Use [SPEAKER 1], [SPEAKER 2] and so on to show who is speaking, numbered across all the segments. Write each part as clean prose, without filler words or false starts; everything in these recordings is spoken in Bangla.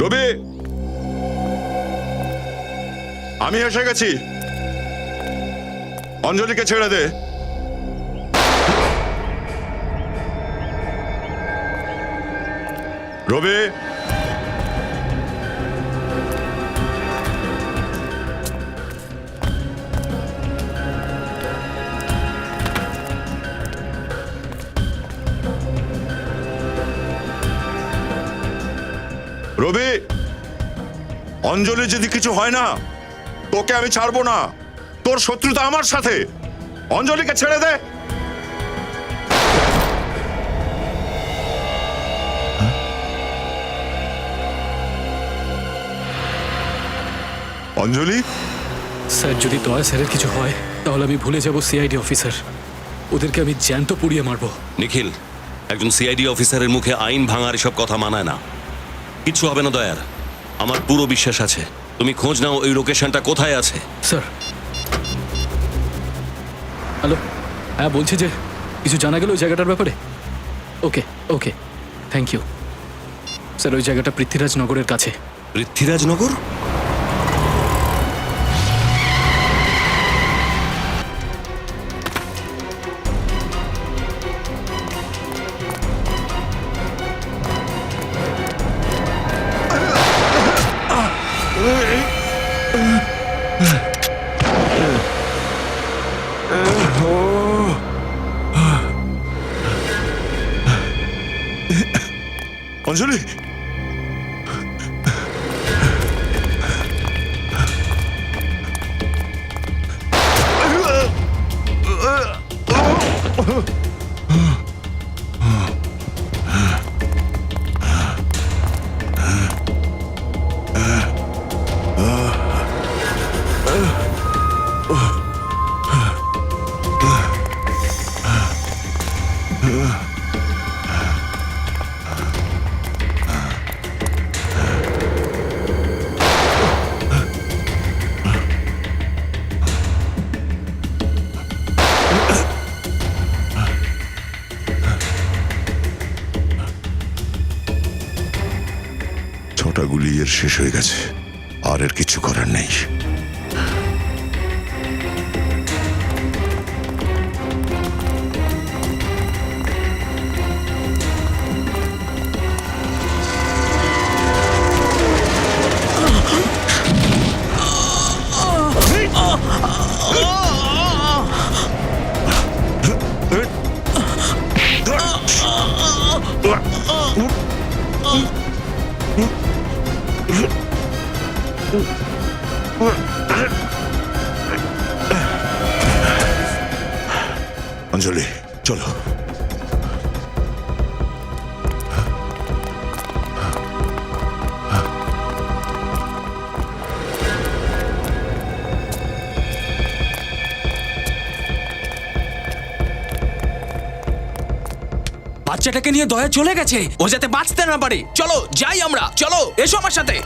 [SPEAKER 1] রবি, আমি এসে গেছি। অঞ্জলিকে ছেড়ে দে। রবি, রবি, অঞ্জলি যদি কিছু হয় না, তোকে আমি ছাড়বো না। তোর শত্রুতা আমার সাথে। অঞ্জলিকে ছেড়ে দে। অঞ্জলি,
[SPEAKER 2] স্যার, যদি দয়া স্যারের কিছু হয় তাহলে আমি ভুলে যাব সিআইডি অফিসার। ওদেরকে আমি জ্যান্ত পুড়িয়ে মারবো।
[SPEAKER 3] নিখিল, একজন সিআইডি অফিসারের মুখে আইন ভাঙার এসব কথা মানায় না। কিচ্ছু হবে না দয়ার, আমার পুরো বিশ্বাস আছে। তুমি খোঁজ নাও ওই লোকেশনটা কোথায় আছে।
[SPEAKER 2] স্যার, হ্যালো, হ্যাঁ বলছি যে কিছু জানা গেল ওই জায়গাটার ব্যাপারে? ওকে ওকে, থ্যাংক ইউ স্যার। ওই জায়গাটা পৃথ্বীরাজ নগরের কাছে।
[SPEAKER 3] পৃথ্বীরাজনগর?
[SPEAKER 1] অঞ্জলি, ছটা গুলি এর শেষ হয়ে গেছে। আর এর কিছু করার নেই। অঞ্জলি, চলো।
[SPEAKER 4] বাচ্চাটাকে নিয়ে দয়া চলে গেছে, ও যাতে বাঁচতে না পারে। চলো যাই আমরা, চলো এসো আমার সাথে।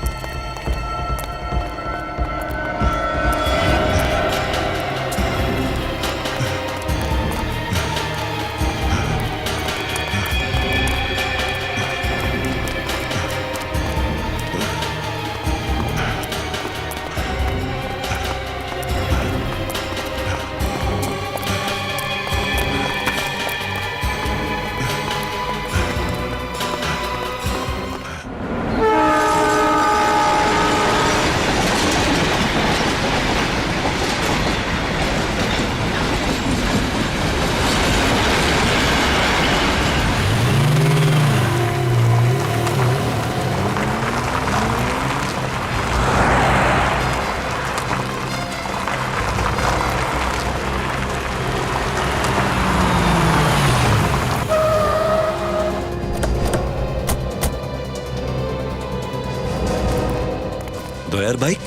[SPEAKER 3] দয়ার বাইক?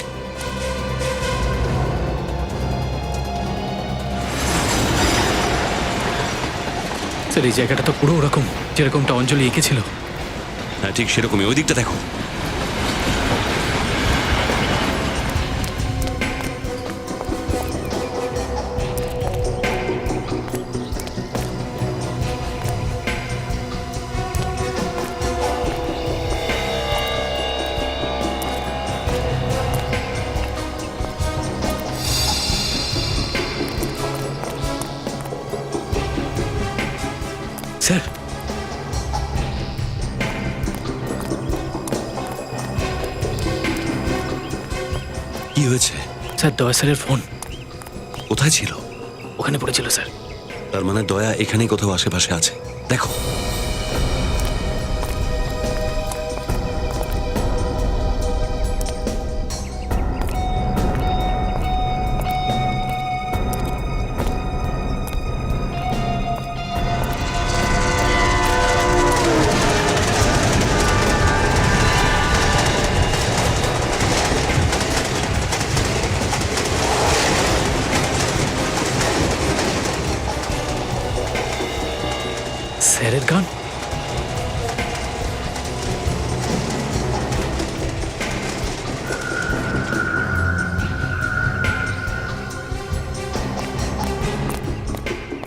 [SPEAKER 2] স্যার, এই জায়গাটা তো পুরো ওরকম যেরকমটা অঞ্জলি এঁকেছিল।
[SPEAKER 3] হ্যাঁ, ঠিক সেরকমই। ওই দিকটা দেখো। হয়েছে?
[SPEAKER 2] স্যার দয়া স্যারের ফোন
[SPEAKER 3] কোথায় ছিল?
[SPEAKER 2] ওখানে পড়েছিল স্যার।
[SPEAKER 3] তার মানে দয়া এখানেই কোথাও আশেপাশে আছে। দেখো।
[SPEAKER 2] স্যারের গান।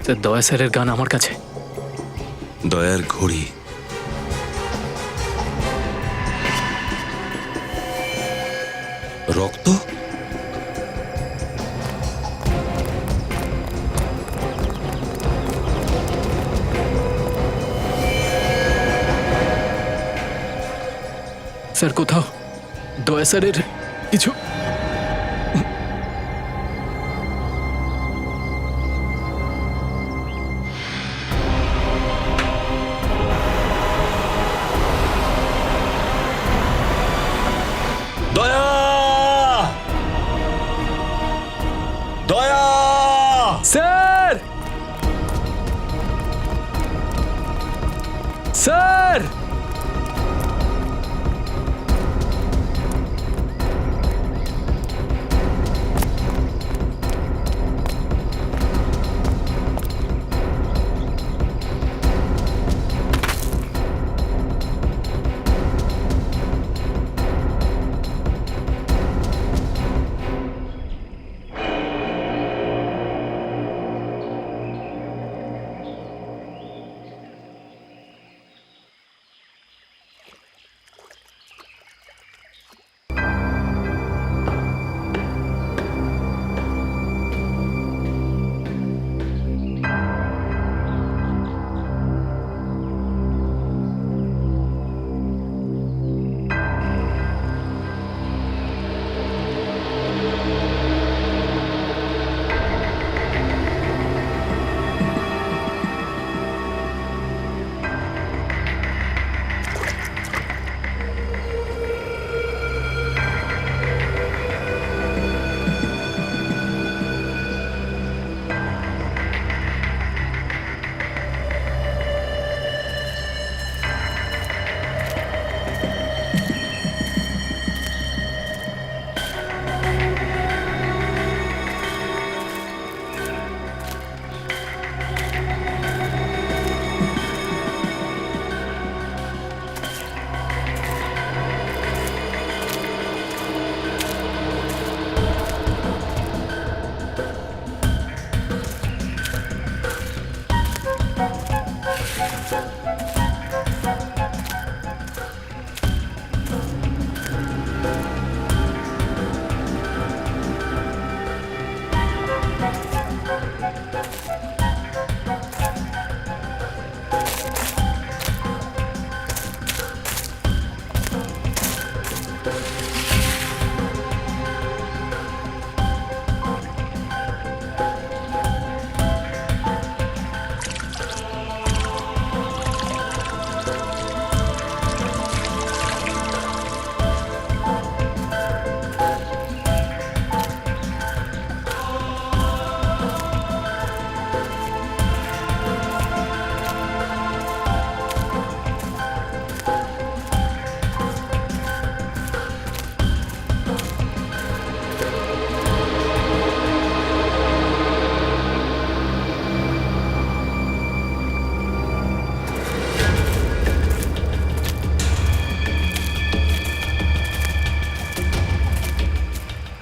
[SPEAKER 2] স্যার দয়া স্যারের গান আমার কাছে।
[SPEAKER 3] দয়ার ঘড়ি। রক্ত।
[SPEAKER 2] স্যার কোথাও দয়া স্যারের কিছু।
[SPEAKER 3] দয়া! দয়া!
[SPEAKER 2] স্যার স্যার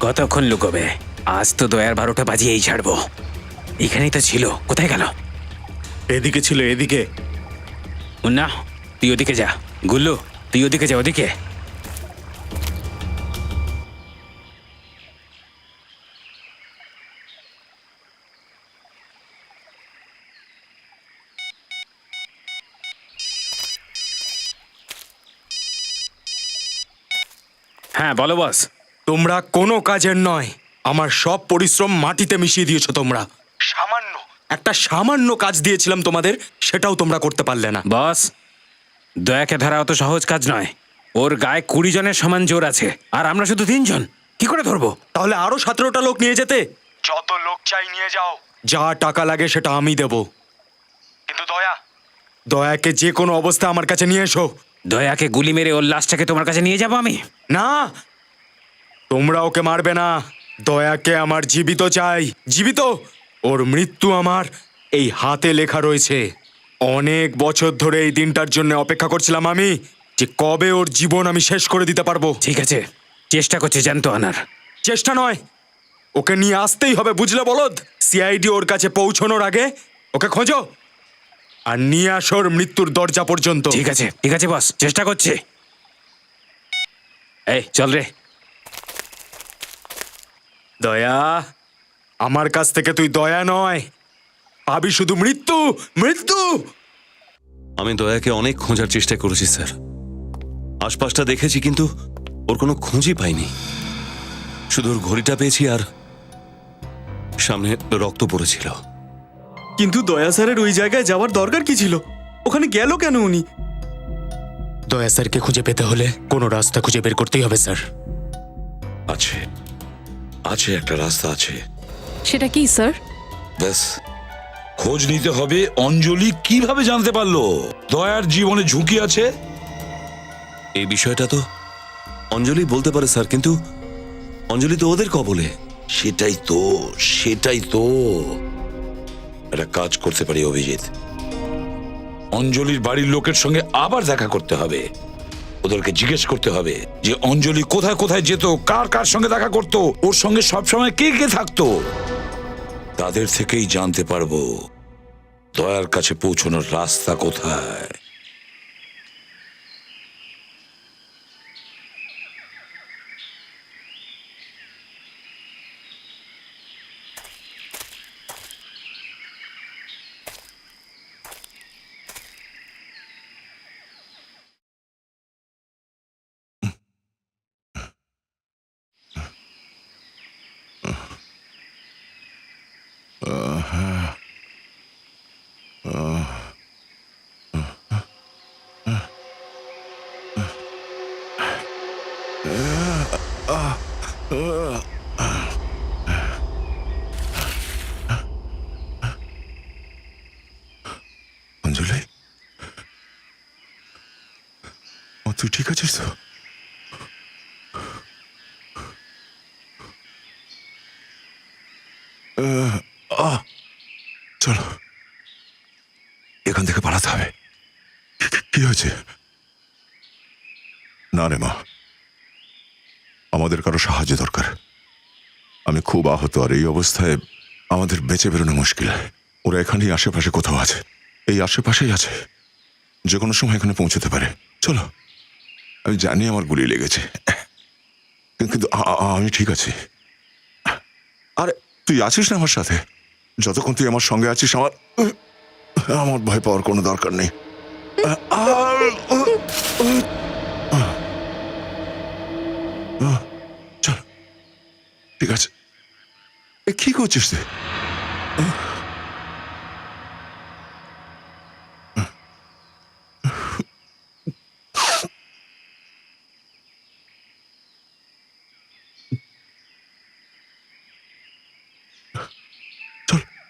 [SPEAKER 5] কতক্ষণ লুকোবে? আজ তো দয়ার 12টা বাজিয়েই ছাড়বো। এখানেই তো ছিল, কোথায় গেল?
[SPEAKER 6] এদিকে ছিল, এদিকে।
[SPEAKER 5] মুন্না তুই ওদিকে যা। গুল্লু তুই ওদিকে যা, ওদিকে। হ্যাঁ বলো বস।
[SPEAKER 6] তোমরা কোনো কাজের নয়। আমার সব পরিশ্রম মাটিতে মিশিয়ে দিয়েছো তোমরা। একটা সামান্য কাজ দিয়েছিলাম তোমাদের, সেটাও তোমরা করতে পারলে না।
[SPEAKER 5] বস, দয়াকে ধরা অত সহজ কাজ নয়। ওর গায়ে 20 জনের সমান জোর আছে, আর আমরা শুধু 3 জন। কি করে ধরবো?
[SPEAKER 6] তাহলে আরো 17টা লোক নিয়ে যেতে। যত লোক চাই নিয়ে যাও, যা টাকা লাগে সেটা আমি দেব। কিন্তু দয়াকে যে কোনো অবস্থা আমার কাছে নিয়ে এসো।
[SPEAKER 5] দয়াকে গুলি মেরে ওর লাশটাকে তোমার কাছে নিয়ে যাবো আমি?
[SPEAKER 6] না, তোমরা ওকে মারবে না। দয়াকে আমার জীবিত চাই, জীবিত। ওর মৃত্যু আমার এই হাতে লেখা রয়েছে। অনেক বছর ধরে এই দিনটার জন্য অপেক্ষা করছিলাম আমি, যে কবে ওর জীবন আমি শেষ করে দিতে পারবো।
[SPEAKER 5] ঠিক আছে, চেষ্টা করছি জ্যান্ত আনার।
[SPEAKER 6] চেষ্টা নয়, ওকে নিয়ে আসতেই হবে, বুঝলে বলদ? সিআইডি ওর কাছে পৌঁছানোর আগে ওকে খোঁজো আর নিয়ে আসো ওর মৃত্যুর দরজা পর্যন্ত।
[SPEAKER 5] ঠিক আছে, ঠিক আছে বস, চেষ্টা করছি। এই চল রে।
[SPEAKER 6] দয়া, আমার কাছ থেকে তুই দয়া নয়, পাবি শুধু মৃত্যু, মৃত্যু।
[SPEAKER 3] আমি দয়াকে অনেক খোঁজার চেষ্টা করেছি স্যার। আশপাশটা দেখেছি, কিন্তু ওর কোনো খোঁজই পাইনি। শুধু ওর ঘড়িটা পেয়েছি, আর সামনে রক্ত পড়েছিল।
[SPEAKER 7] কিন্তু দয়া স্যারের ওই জায়গায় যাওয়ার দরকার কি ছিল? ওখানে গেল কেন উনি?
[SPEAKER 6] দয়া স্যারকে খুঁজে পেতে হলে কোনো রাস্তা খুঁজে বের করতেই হবে স্যার।
[SPEAKER 8] আছে আছে একটা রাস্তা আছে।
[SPEAKER 9] সেটা কি স্যার?
[SPEAKER 8] ব্যাস, খোঁজ নিতে হবে অঞ্জলি কিভাবে জানতে পারলো দয়ার জীবনে ঝুঁকি আছে।
[SPEAKER 3] এই বিষয়টা তো অঞ্জলি বলতে পারে স্যার, কিন্তু অঞ্জলি তো ওদের কবলে।
[SPEAKER 8] সেটাই তো একটা কাজ করতে পারি অভিজিৎ। অঞ্জলির বাড়ির লোকের সঙ্গে আবার দেখা করতে হবে। ওদেরকে জিজ্ঞেস করতে হবে যে অঞ্জলি কোথায় কোথায় যেত, কার কার সঙ্গে দেখা করতো, ওর সঙ্গে সবসময় কে কে থাকতো। তাদের থেকেই জানতে পারবো দয়ার কাছে পৌঁছানোর রাস্তা কোথায়।
[SPEAKER 1] অঞ্জলি, তুই ঠিক আছিস তো? চলো, এখান থেকে পালাতে হবে। কি হয়েছে? না রে মা, আমাদের কারো সাহায্য দরকার। আমি খুব আহত, আর এই অবস্থায় আমাদের বেঁচে বেরোনো মুশকিল। ওরা এখানেই আশেপাশে কোথাও আছে, এই আশেপাশেই আছে, যে কোনো সময় এখানে পৌঁছতে পারে। চলো। আমি জানি আমার গুলি লেগেছে, কিন্তু আমি ঠিক আছি। আরে তুই আছিস না আমার সাথে? যতক্ষণ তুই আমার সঙ্গে আছিস, আমার ভয় পাওয়ার কোনো দরকার নেই। চল, ঠিক আছে। কি করছিস তুই?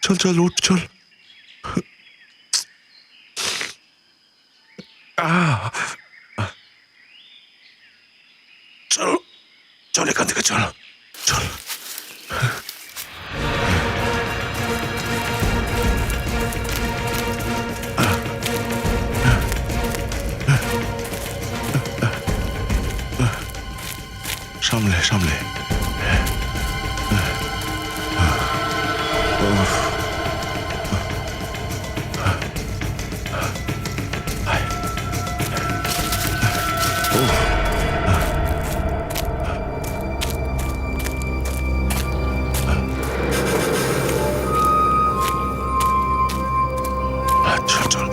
[SPEAKER 1] চল চল, উঠ, চল। চল চল, এখান থেকে চল, চল। সামলে সামলে। চল চল।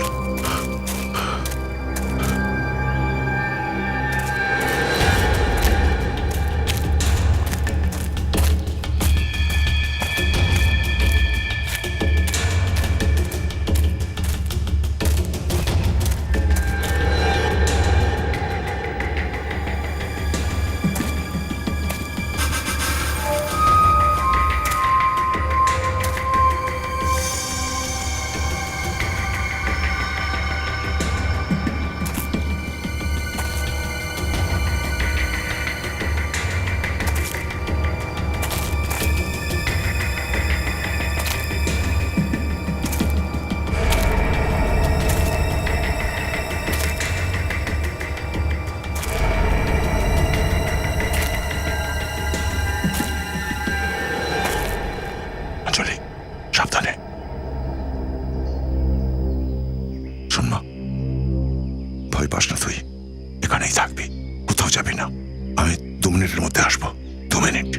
[SPEAKER 1] কোথাও যাবি না। আমি 2 মিনিটের মধ্যে আসবো। 2 মিনিট।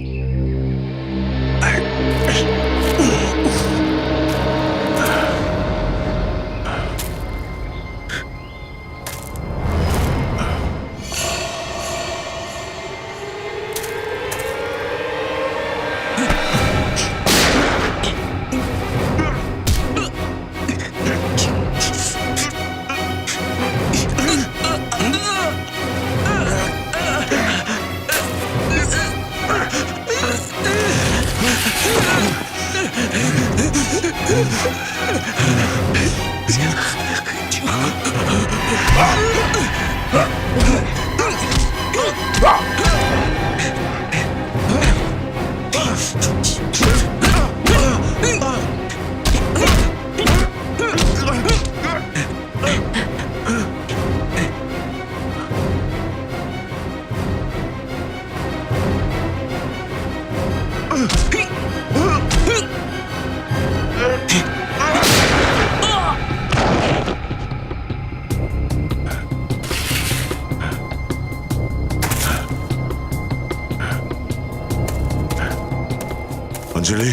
[SPEAKER 1] অঞ্জলি,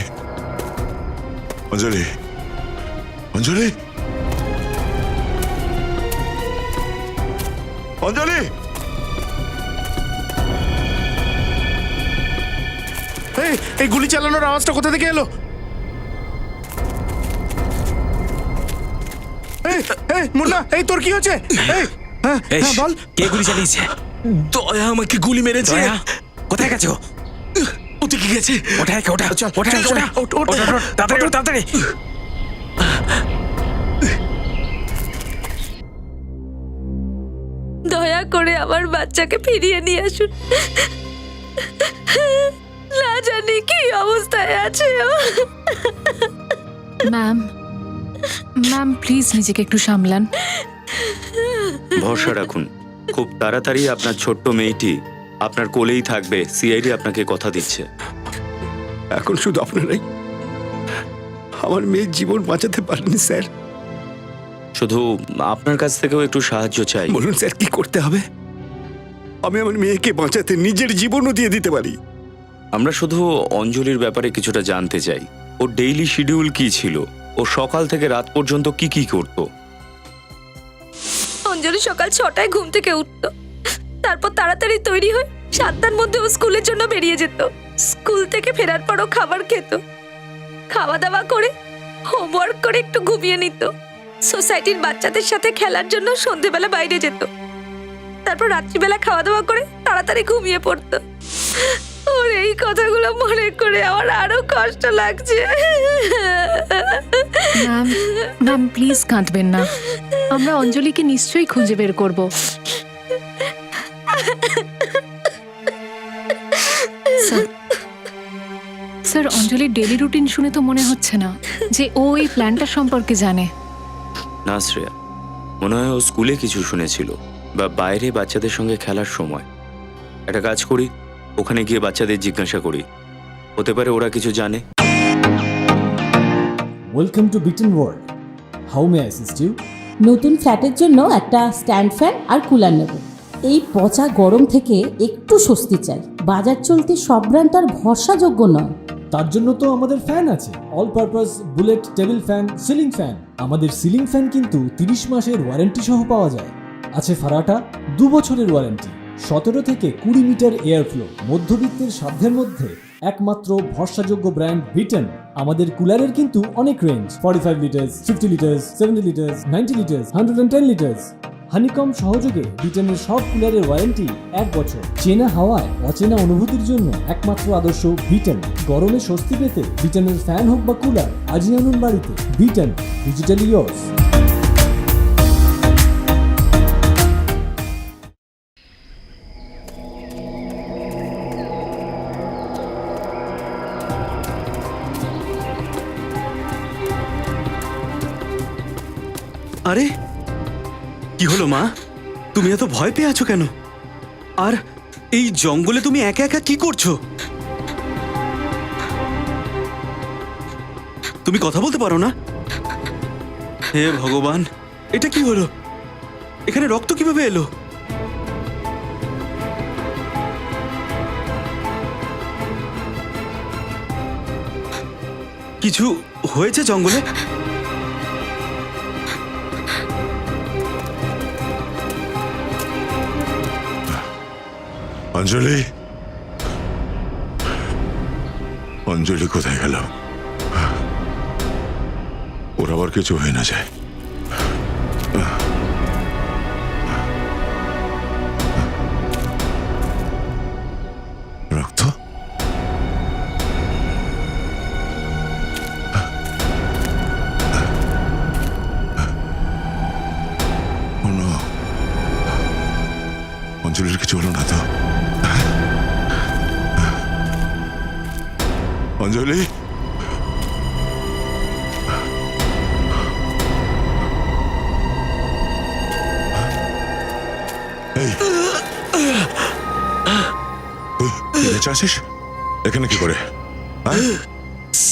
[SPEAKER 1] অঞ্জলি, অঞ্জলি, অঞ্জলি।
[SPEAKER 6] এই গুলি চালানোর আওয়াজটা কোথা থেকে এলো? মুন্না, এই তোর কি হচ্ছে? বল।
[SPEAKER 5] কে গুলি চালিয়েছে?
[SPEAKER 4] দয়া আমাকে গুলি মেরেছে।
[SPEAKER 5] দয়া? কোথায় গেছো?
[SPEAKER 4] ওদিকে গেছে।
[SPEAKER 5] ওটা তাড়াতাড়ি তাড়াতাড়ি।
[SPEAKER 9] দয়া করে আমার বাচ্চাকে ফিরিয়ে নিয়ে আসুন। না জানি কি অবস্থায় আছে ও।
[SPEAKER 10] ম্যাম প্লিজ নিজেকে একটু সামলান।
[SPEAKER 11] ভরসা রাখুন, খুব তাড়াতাড়ি আপনার ছোট্ট মেয়েটি আপনার কোলেই থাকবে। সিআইডি আপনাকে কথা দিচ্ছে।
[SPEAKER 12] এখন শুধু আপনারাই আমার মেয়ের জীবন বাঁচাতে পারেন স্যার।
[SPEAKER 11] শুধু আপনার কাছ থেকেও একটু সাহায্য চাই।
[SPEAKER 12] বলুন স্যার, কি করতে হবে? আমি আমার মেয়েকে বাঁচাতে নিজের জীবনও দিয়ে দিতে পারি।
[SPEAKER 11] আমরা শুধু অঞ্জলির ব্যাপারে কিছুটা জানতে চাই। ওর ডেইলি শিডিউল কি ছিল? ও সকাল থেকে রাত পর্যন্ত কি কি করত?
[SPEAKER 9] অঞ্জলি সকাল 6টায় ঘুম থেকে উঠতো, তারপর তাড়াতাড়ি তৈরি হয়ে 7টার মধ্যে ও স্কুলের জন্য বেরিয়ে যেত। স্কুল থেকে ফেরার পরও খাবার খেত, খাওয়া দাওয়া করে হোমওয়ার্ক করে একটু ঘুমিয়ে নিত। সোসাইটির বাচ্চাদের সাথে খেলার জন্য সন্ধেবেলা বাইরে যেত, তারপর রাত্রিবেলা খাওয়া দাওয়া করে তাড়াতাড়ি ঘুমিয়ে পড়তো। ওর এই কথাগুলো মনে করে আমার আরো কষ্ট লাগছে।
[SPEAKER 10] ম্যাম প্লিজ কাঁদবেন না, আমরা অঞ্জলিকে নিশ্চয়ই খুঁজে বের করব। স্যার অঞ্জলির ডেলি রুটিন শুনে তো মনে হচ্ছে না যে ও এই প্ল্যানটা সম্পর্কে জানে।
[SPEAKER 11] না শ্রেয়া, মনে হয় ও স্কুলে কিছু শুনেছিল বা বাইরে বাচ্চাদের সঙ্গে খেলার সময়। একটা কাজ করি, ওখানে গিয়ে বাচ্চাদের জিজ্ঞাসা করি, হতে পারে ওরা কিছু জানে।
[SPEAKER 13] Welcome to bitten world, how may I assist you?
[SPEAKER 14] নতুন ফ্ল্যাটের জন্য একটা স্ট্যান্ড ফ্যান আর কুলার নেব। এই পচা গরম থেকে একটু স্বস্তি চাই। বাজার চলতে সব ব্র্যান্ড আর ভরসাযোগ্য নয়।
[SPEAKER 13] তার জন্য তো আমাদের ফ্যান আছে, all purpose bullet table fan, ceiling fan. আমাদের সিলিং ফ্যান কিন্তু 30 মাসের ওয়ারেন্টি সহ পাওয়া যায়। আছে ফারাটা 2 বছরের ওয়ারেন্টি, 17 থেকে 20 মিটার এয়ার ফ্লো। মধ্যবিত্তের সাধ্যের মধ্যে একমাত্র ভরসাযোগ্য ব্র্যান্ড বিটেন। আমাদের কুলারের কিন্তু অনেক range, 45 litres, 50 litres, 70 litres, 90 litres, 110 litres. Honeycomb সহযোগে বিটেনের সব কুলারের ওয়ারেন্টি 1 বছর। চেনা হাওয়ায় অচেনা অনুভূতির জন্য একমাত্র আদর্শ বিটেন। গরমে স্বস্তি পেতে বিটেনের ফ্যান হোক বা কুলার, আজই আনুন বাড়িতে। Beaten, digitally yours.
[SPEAKER 7] আরে কি হলো মা, তুমি এত ভয় পেয়ে আছো কেন? আর এই জঙ্গলে তুমি একা একা কি করছো? তুমি কথা বলতে পারো না? হে ভগবান, এটা কি হলো? এখানে রক্ত কিভাবে এলো? কিছু হয়েছে জঙ্গলে?
[SPEAKER 1] অঞ্জলি, অঞ্জলি কোথায় গেল? ওর আবার কিছু হয়ে না যায়। রক্ত? Oh no! অঞ্জলির কিছু হলো না তো? অঞ্জলি, এই তুই বেঁচে আছিস? এখানে কি করে?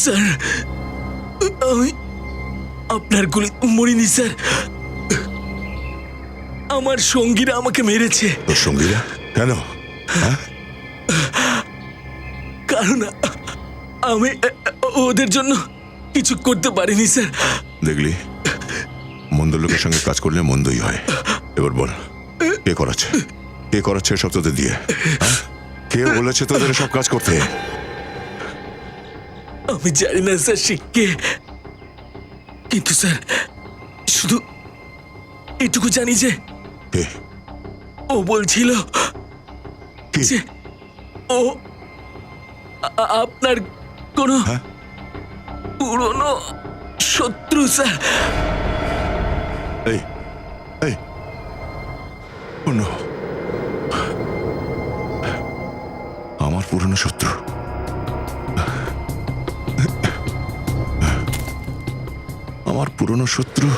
[SPEAKER 4] স্যার, আমি আপনার গুলি মরিনি স্যার। আমার সঙ্গীরা আমাকে মেরেছে।
[SPEAKER 1] তোর সঙ্গীরা? কেন?
[SPEAKER 4] কারণ আমি ওদের জন্য কিছু করতে পারিনি স্যার।
[SPEAKER 1] দেখলি, মন্দ লোকের সঙ্গে কাজ করলে মন্দই হয়। এবার বল, কে করাচ্ছে? কে করাচ্ছে সব তোদের দিয়ে? কে বলেছে তোদের সব কাজ করতে?
[SPEAKER 4] আমি জানি না স্যার সে কে, কিন্তু স্যার শুধু এটুকু জানি যে
[SPEAKER 1] কে?
[SPEAKER 4] ও বলছিল যে ও আপনার কোনো পুরনো শত্রু স্যার।
[SPEAKER 1] এই এই no! আমার পুরনো শত্রু? আমার পুরনো শত্রু?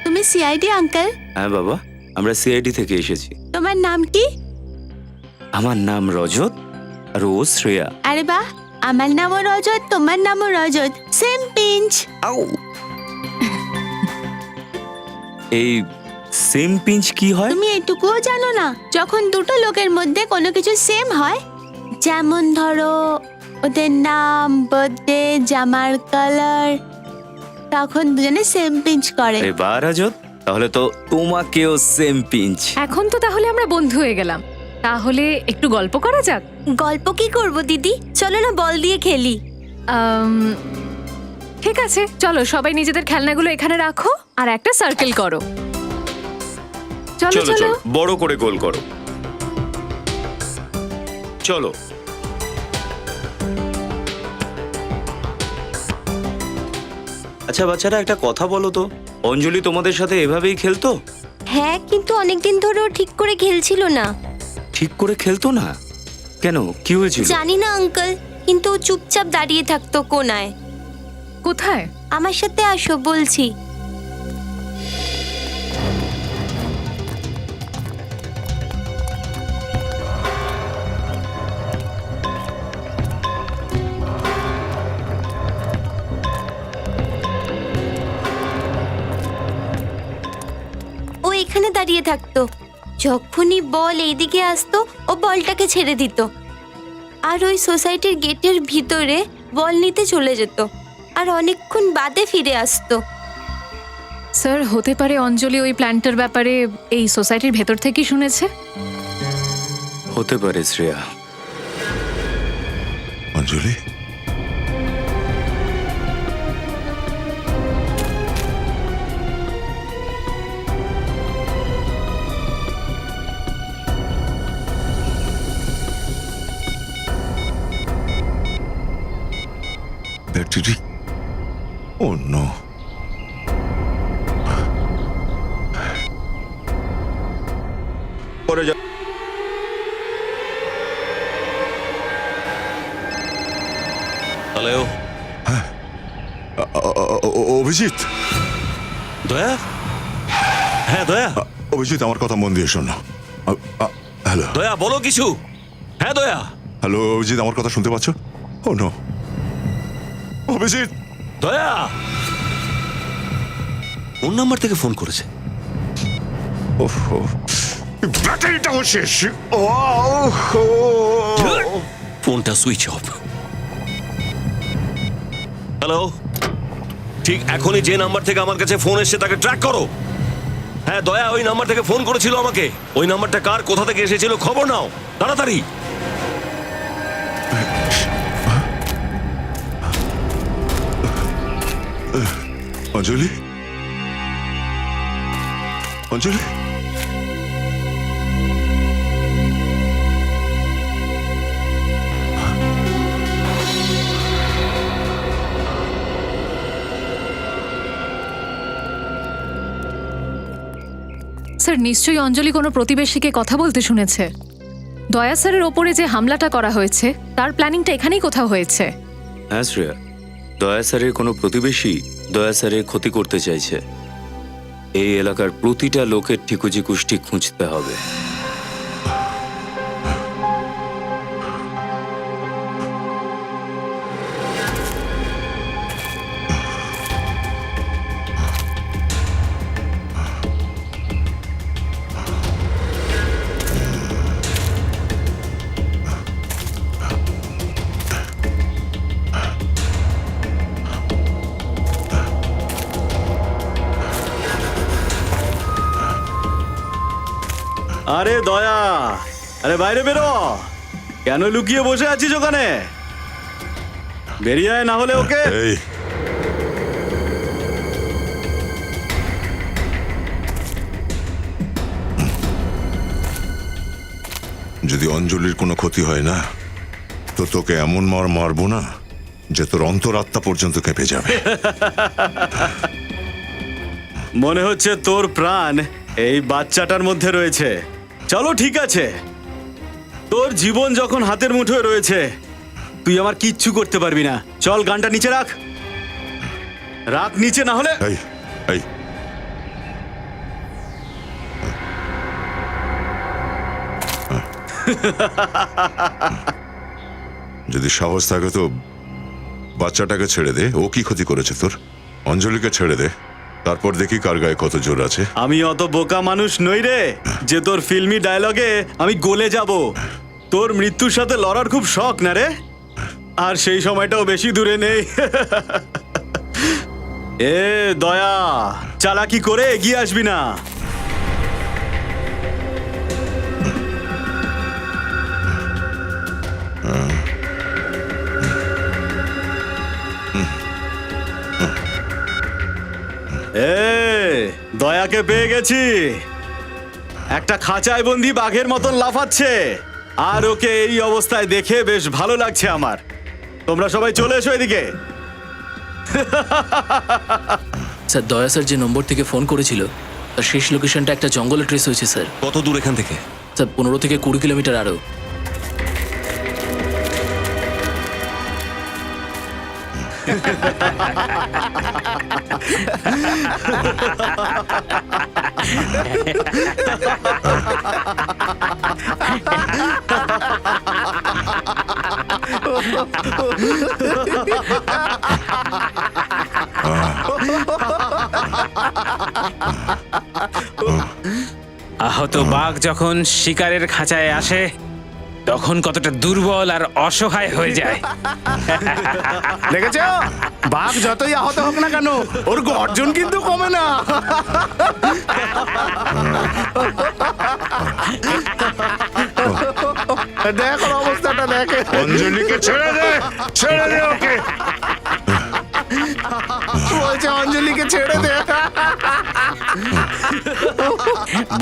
[SPEAKER 9] তুমি সিআইডি আঙ্কেল?
[SPEAKER 11] হ্যাঁ বাবা, আমরা সিআইডি থেকে এসেছি।
[SPEAKER 9] তোমার নাম কি?
[SPEAKER 11] আমার নাম রজত আর ও শ্রেয়া।
[SPEAKER 9] আরে বাহ, আমার নামও রজত, তোমার নামও রজত, সেম পিঞ্চ।
[SPEAKER 11] এই সেম পিঞ্চ কি হয়?
[SPEAKER 9] তুমি এটুকুও জানো না? যখন দুটো লোকের মধ্যে কোনো কিছু সেম হয়, যেমন ধরো ওদের নাম, বার্থডে, জামার কালার, তখন দুজনে সেম পিঞ্চ করে।
[SPEAKER 11] আরে বাহ রজত, তাহলে তো তোমাকেও সেম পিঞ্চ।
[SPEAKER 10] এখন তো তাহলে আমরা বন্ধু হয়ে গেলাম। তাহলে একটু গল্প করা যাক।
[SPEAKER 9] গল্প কি করব দিদি, চলো না বল দিয়ে খেলি।
[SPEAKER 10] ঠিক আছে, চলো সবাই নিজেদের খেলনাগুলো এখানে রাখো আর একটা সার্কেল করো। চলো
[SPEAKER 11] চলো
[SPEAKER 10] চলো।
[SPEAKER 11] চলো, বড় করে গোল করো। চলো। আচ্ছা বাচ্চারা, একটা কথা বলো তো, অঞ্জলি তোমাদের সাথে এভাবেই খেলতো?
[SPEAKER 9] হ্যাঁ, কিন্তু অনেকদিন ধরে ও ঠিক করে খেলছিল না।
[SPEAKER 11] ঠিক করে খেলতো না? কেন, কি হয়েছিল?
[SPEAKER 9] জানি না আঙ্কেল, কিন্তু ও চুপচাপ দাঁড়িয়ে থাকতো কোনায়।
[SPEAKER 10] কোথায়?
[SPEAKER 9] আমার সাথে আসো, বলছি। ও এখানে দাঁড়িয়ে থাকতো। যখনই বল এইদিকে আসতো, ও বলটাকে ছেড়ে দিত আর ওই সোসাইটির গেটের ভিতরে বল নিতে চলে যেত আর অনেকক্ষণ বাদে ফিরে আসতো।
[SPEAKER 10] স্যার, হতে পারে অঞ্জলি ওই প্ল্যান্টের ব্যাপারে এই সোসাইটির ভেতর থেকেই শুনেছে।
[SPEAKER 11] হতে পারে শ্রেয়া।
[SPEAKER 1] অঞ্জলি, oh no!
[SPEAKER 11] পরে যা।
[SPEAKER 3] হ্যালো,
[SPEAKER 1] অভিজিৎ?
[SPEAKER 3] দয়া? হ্যাঁ দয়া।
[SPEAKER 1] অভিজিৎ, আমার কথা মন দিয়ে শোনো। হ্যালো
[SPEAKER 3] দয়া, বলো কিছু। হ্যাঁ দয়া।
[SPEAKER 1] হ্যালো অভিজিৎ, আমার কথা শুনতে পাচ্ছ? ও নো, অভিজিৎ!
[SPEAKER 3] দয়া কোন নাম্বার থেকে ফোন করেছে?
[SPEAKER 1] ব্যাটারিটাও শেষ।
[SPEAKER 3] ফোনটা সুইচ অফ। হ্যালো, ঠিক এখনই যে নাম্বার থেকে আমার কাছে ফোন এসেছে তাকে ট্র্যাক করো। হ্যাঁ দয়া ওই নাম্বার থেকে ফোন করেছিল আমাকে। ওই নাম্বারটা কার, কোথা থেকে এসেছিল খবর নাও তাড়াতাড়ি।
[SPEAKER 1] অঞ্জলি, অঞ্জলি,
[SPEAKER 10] স্যার নিশ্চয়ই অঞ্জলি কোনো প্রতিবেশীকে কথা বলতে শুনেছে। দয়া স্যারের ওপরে যে হামলাটা করা হয়েছে তার প্ল্যানিংটা এখানেই কোথাও হয়েছে।
[SPEAKER 11] হ্যাঁ শ্রেয়া, দয়া স্যারের কোনো প্রতিবেশী দয়া স্যারের ক্ষতি করতে চাইছে। এই এলাকার প্রতিটা লোকের ঠিকুজি কুষ্টি খুঁজতে হবে।
[SPEAKER 7] আরে দয়া, আরে বাইরে বেরো। কেন লুকিয়ে বসে আছিস ওখানে? বেরিয়ে আয়, না হলে ওকে।
[SPEAKER 1] এই যদি অঞ্জলির কোনো ক্ষতি হয় না তো তোকে এমন মার মারবো না যে তোর অন্তরাত্মা পর্যন্ত কেঁপে যাবে।
[SPEAKER 7] মনে হচ্ছে তোর প্রাণ এই বাচ্চাটার মধ্যে রয়েছে। চলো ঠিক আছে, তোর জীবন যখন হাতের মুঠোয় রয়েছে তুই আমার কিচ্ছু করতে পারবি না। চল গানটা নিচে রাখ, রাখ নিচে, না হলে।
[SPEAKER 1] এই এই যদি সাহস থাকে তো বাচ্চাটাকে ছেড়ে দে। ও কি ক্ষতি করেছে তোর? অঞ্জলিকে ছেড়ে দে, তারপর দেখি কার গায়ে কত জোর আছে।
[SPEAKER 7] আমি অত বোকা মানুষ নই রে যে তোর ফিল্মি ডায়লগে আমি গলে যাব। তোর মৃত্যুর সাথে লড়ার খুব শখ না রে, আর সেই সময়টাও বেশি দূরে নেই। এ দয়া, চালাকি করে এগিয়ে আসবি না। দয়াকে পেয়ে গেছি। একটা খাঁচায় বন্দি বাঘের মতন লাফাচ্ছে, আর ওকে এই অবস্থায় দেখে বেশ ভালো লাগছে আমার। তোমরা সবাই চলে এসো এদিকে।
[SPEAKER 2] স্যার দয়া স্যার যে নম্বর থেকে ফোন করেছিল তার শেষ লোকেশনটা একটা জঙ্গলে ট্রেস হয়েছে স্যার।
[SPEAKER 3] কত দূর এখান থেকে?
[SPEAKER 2] স্যার 15 থেকে 20 কিলোমিটার আরও।
[SPEAKER 5] আহত বাঘ যখন শিকারের খাঁচায় আসে তখন কতটা দুর্বল আর অসহায় হয়ে যায়।
[SPEAKER 12] দেখেছ, বাঘ যতই আহত হোক না কেন ওর গর্জন কিন্তু কমে না। দেখ ওর অবস্থাটা, দেখে।
[SPEAKER 1] অঞ্জলিকে ছেড়ে দে, ছেড়ে দে ওকে।
[SPEAKER 12] বলছে অঞ্জলিকে ছেড়ে দে,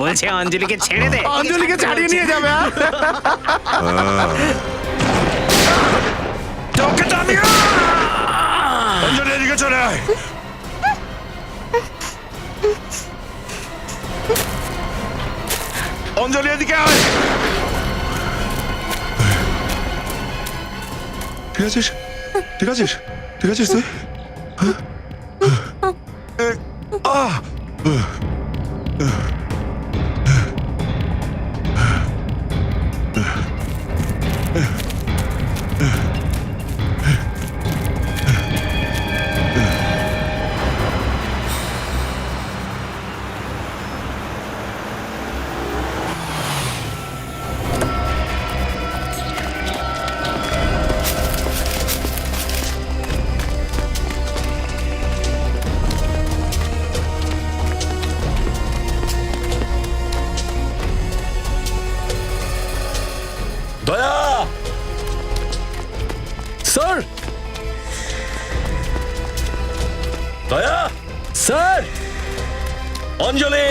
[SPEAKER 5] বলছে অঞ্জলিকে ছেড়ে দে।
[SPEAKER 12] অঞ্জলিকে ছাড়িয়ে নিয়ে যাবে।
[SPEAKER 1] তোকে তো আমি অঞ্জলি এদিকে চলে আয়। অঞ্জলি এদিকে আয়। ঠিক আছিস? ঠিক আছিস? ঠিক আছিস তুই? আহ
[SPEAKER 3] দয়া,
[SPEAKER 2] স্যার
[SPEAKER 3] দয়া,
[SPEAKER 2] স্যার
[SPEAKER 3] অঞ্জলি,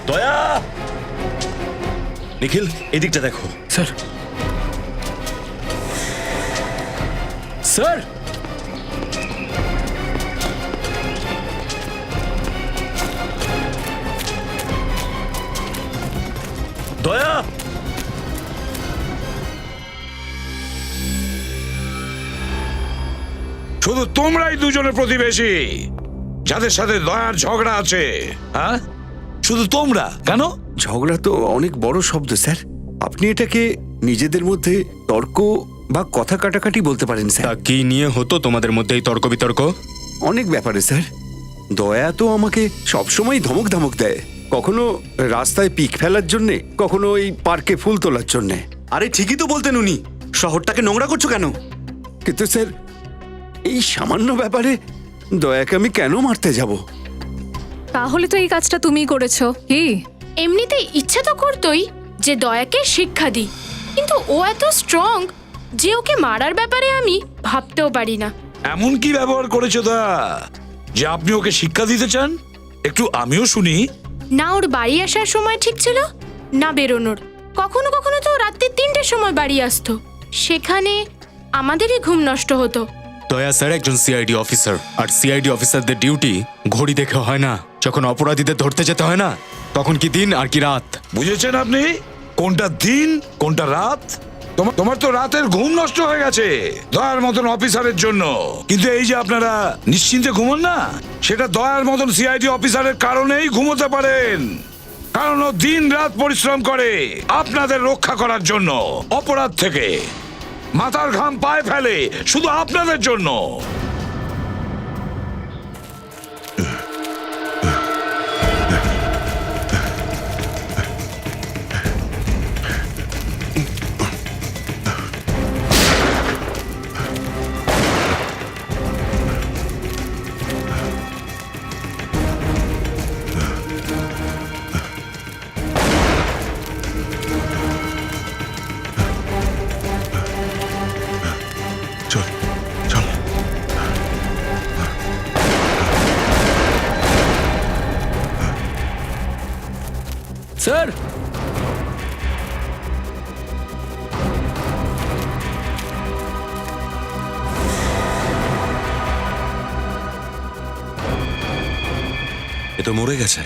[SPEAKER 3] দয়া, নিখিল এদিকটা দেখো।
[SPEAKER 2] স্যার স্যার
[SPEAKER 3] দয়া,
[SPEAKER 8] শুধু তোমরাই দুজনের প্রতিবেশী যাদের সাথে দয়ার ঝগড়া আছে, হ্যাঁ? শুধু তোমরা কেন?
[SPEAKER 12] ঝগড়া তো অনেক বড় শব্দ স্যার। আপনি এটাকে নিজেদের মধ্যে তর্ক বা কথা কাটাকাটি বলতে পারেন
[SPEAKER 6] তা
[SPEAKER 12] স্যার।
[SPEAKER 6] কি নিয়ে হতো তোমাদের মধ্যে এই তর্ক বিতর্ক?
[SPEAKER 12] অনেক ব্যাপারে স্যার। দয়া তো আমাকে সবসময় ধমক ধমক দেয়, কখনো রাস্তায় পিক ফেলার জন্যে, কখনো এই পার্কে ফুল তোলার জন্যে।
[SPEAKER 7] আরে ঠিকই তো বলতেন উনি, শহরটাকে নোংরা করছো কেন?
[SPEAKER 12] কিন্তু স্যার এই সামান্য ব্যাপারে দয়াকে আমি কেন মারতে যাব?
[SPEAKER 10] তাহলে তো এই কাজটা তুমিই করেছো কি?
[SPEAKER 9] এমনিতে ইচ্ছে তো করতোই যে দয়াকে শিক্ষা দিই, কিন্তু ও এত স্ট্রং যে ওকে মারার ব্যাপারে আমি ভাবতেও পারি না।
[SPEAKER 8] এমন কি ব্যবহার করেছো দয়া যে আপনি ওকে শিক্ষা দিতে চান? একটু আমিও শুনি।
[SPEAKER 9] না ওর বাড়ি আসার সময় ঠিক ছিল, না বেরোনোর। কখনো কখনো তো রাত্রি 3টের সময় বাড়ি আসতো, সেখানে আমাদেরই ঘুম নষ্ট হতো।
[SPEAKER 6] দয়া স্যার একজন সিআইডি অফিসার, আর সিআইডি অফিসারদের ডিউটি ঘড়ি দেখে হয় না। যখন অপরাধীদের ধরতে যেতে হয় না, তখন কি দিন আর কি রাত।
[SPEAKER 8] বুঝেছেন আপনি কোনটা দিন কোনটা রাত? তোমার তো রাতের ঘুম নষ্ট হয়ে গেছে দয়ার মতন অফিসারের জন্য, কিন্তু এই যে আপনারা নিশ্চিন্তে ঘুমন না, সেটা দয়ার মতন সিআইডি অফিসারের কারণেই ঘুমোতে পারেন। কারণ ও দিন রাত পরিশ্রম করে আপনাদের রক্ষা করার জন্য, অপরাধ থেকে মাথার ঘাম পায়ে ফেলে শুধু আপনাদের জন্য।
[SPEAKER 1] চল চল।
[SPEAKER 2] স্যার
[SPEAKER 3] এ তো মরে গেছে।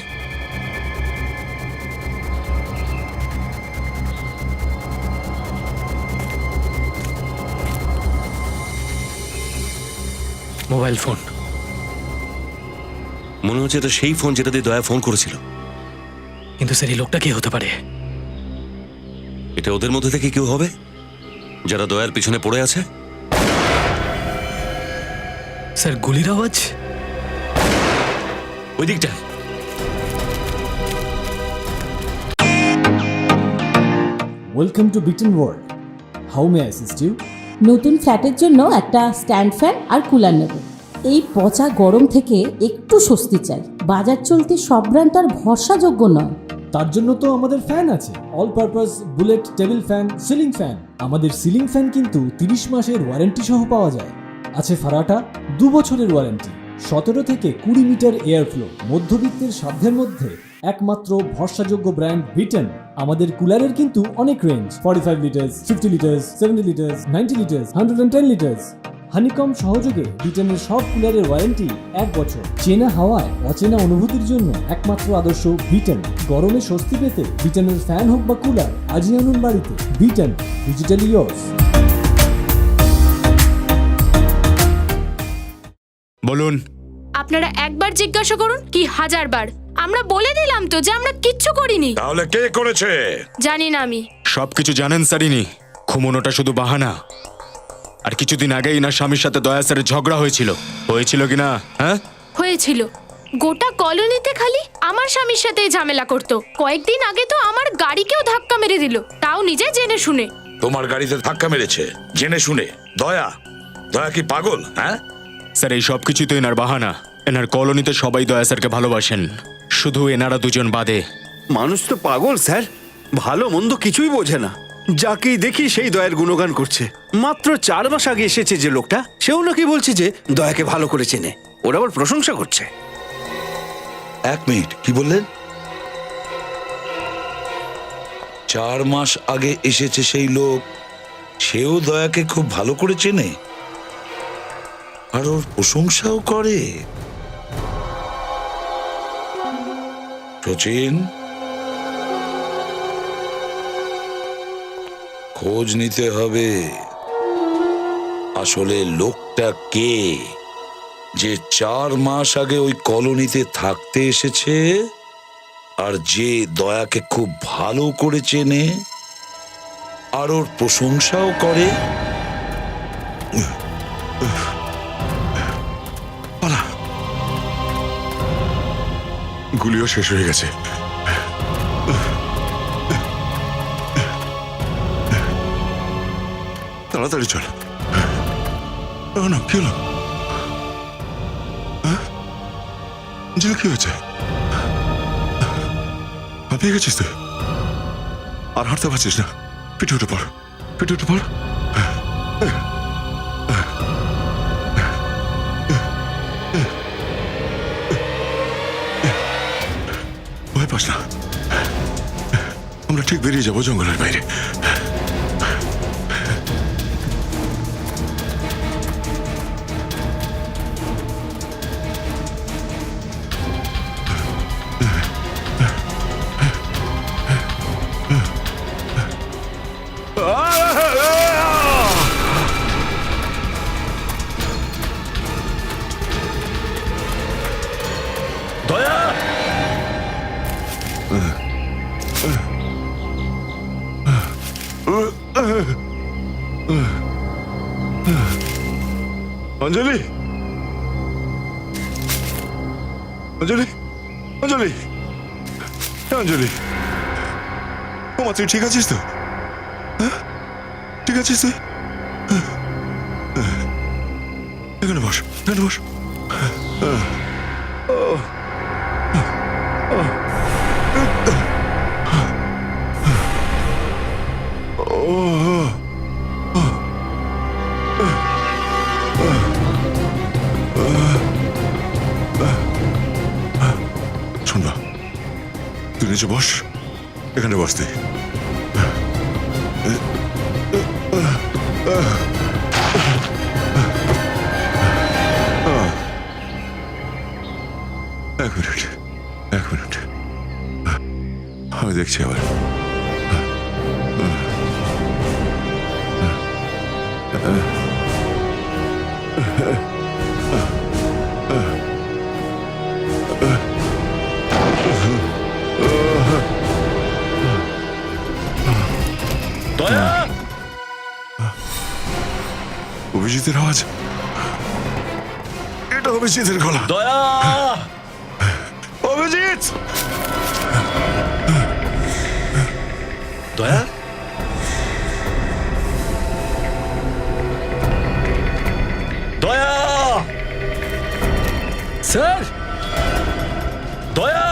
[SPEAKER 2] মোবাইল ফোন,
[SPEAKER 3] মনে হচ্ছে এটা সেই ফোন যেটা দিয়ে দয়া ফোন করেছিল।
[SPEAKER 2] কিন্তু স্যার এই লোকটা কে হতে পারে?
[SPEAKER 3] এটা ওদের মধ্যে থেকে কেউ হবে যারা দয়ার পিছনে পড়ে আছে।
[SPEAKER 2] স্যার গুলির আওয়াজ
[SPEAKER 3] ওই দিকটা।
[SPEAKER 13] Welcome to bitten world. How may I assist you?
[SPEAKER 14] নতুন ফ্ল্যাটের জন্য একটা স্ট্যান্ড ফ্যান আর কুলার নেব। এই পচা গরম থেকে একটু স্বস্তি চাই। বাজার চলতে সব ব্র্যান্ড তো আর ভরসাযোগ্য নয়।
[SPEAKER 13] তার জন্য তো আমাদের ফ্যান আছে, all purpose bullet table fan, ceiling fan. আমাদের সিলিং ফ্যান কিন্তু 30 মাসের ওয়ারেন্টি সহ পাওয়া যায়। আছে ফারাটা 2 বছরের ওয়ারেন্টি, 17 থেকে 20 মিটার এয়ার ফ্লো। মধ্যবিত্তের সাধ্যের মধ্যে একমাত্র ভরসাযোগ্য ব্র্যান্ড বিটেন। আমাদের কুলারের কিন্তু অনেক range, 45 litres, 50 litres, 70 litres, 90 litres, 110 litres. Honeycomb সহযোগে বিটেনের সব কুলারের ওয়ারেন্টি 1 বছর। চেনা হাওয়ায় অচেনা অনুভূতির জন্য একমাত্র আদর্শ বিটেন। গরমে স্বস্তি পেতে বিটেনের ফ্যান হোক বা কুলার আজই আনুন বাড়িতে। Beaten, digitally yours.
[SPEAKER 6] বলুন।
[SPEAKER 9] আপনারা একবার জিজ্ঞাসা করুন কি 1000 বার। আমরা বলে দিলাম তো যে আমরা কিচ্ছু করিনি।
[SPEAKER 8] তাহলে কে করেছে?
[SPEAKER 9] জানি না আমি।
[SPEAKER 6] সবকিছু জানেন স্যারিনি, ঘুমোনোটা শুধু বাহানা। আর কিছুদিন আগেই না স্বামীর সাথে দয়া স্যারের ঝগড়া হয়েছিল কিনা? হ্যাঁ
[SPEAKER 9] হয়েছিল। গোটা কলোনিতে খালি আমার স্বামীর সাথেই ঝামেলা করতো। কয়েকদিন আগে তো আমার গাড়িকেও ধাক্কা মেরে দিল, তাও নিজে জেনে শুনে।
[SPEAKER 8] তোমার গাড়িতে ধাক্কা মেরেছে জেনে শুনে? দয়া কি পাগল? হ্যাঁ
[SPEAKER 6] স্যার এই সব কিছুই তো এনার বাহানা। এনার কলোনিতে সবাই দয়া স্যারকে ভালোবাসেন, শুধু এনারা দুজন বাদে।
[SPEAKER 12] মানুষ তো পাগল স্যার, ভালো মন্দ কিছুই বোঝে না। যাকেই দেখি সেই দয়ার গুণগান করছে। মাত্র 4 মাস আগে এসেছে যে লোকটা, সেও নাকি বলছে যে দয়াকে ভালো করে চেনে, ওরা আবার প্রশংসা করছে।
[SPEAKER 8] 1 মিনিট, কি বললেন? 4 মাস আগে এসেছে সেই লোক, সেও দয়াকে খুব ভালো করে চেনে আর ওর প্রশংসাও করে। সচিন, খোঁজ নিতে হবে আসলে লোকটা কে, যে 4 মাস আগে ওই কলোনিতে থাকতে এসেছে আর যে দয়াকে খুব ভালো করে চেনে আর ওর প্রশংসাও করে।
[SPEAKER 1] পালা, গুলিও শেষ হয়ে গেছে। তাড়াতাড়ি চল। না, কি হলো? যা, কি হয়েছে? হাঁপিয়ে গেছিস তুই? আর হাঁটতে পারছিস না? পিঠে উঠে পড়, পিঠে উঠে পড়। ভয় পাস না, আমরা ঠিক বেরিয়ে যাবো জঙ্গলের বাইরে। অঞ্জলি, অঞ্জলি, অঞ্জলি, অঞ্জলি, ওমা, তুই ঠিক আছিস তো? ঠিক আছিস তুই? এখানে বস, এখানে বস। শুনবা, তুই নিচে বস, এখানে বস তুই। এক মিনিট, এক মিনিট, আমি দেখছি আবার। অভিজিতের আওয়াজ, এটা অভিজিতের গলা।
[SPEAKER 3] দয়া,
[SPEAKER 1] অভিজিৎ,
[SPEAKER 3] দয়া, দয়া,
[SPEAKER 2] স্যার,
[SPEAKER 3] দয়া,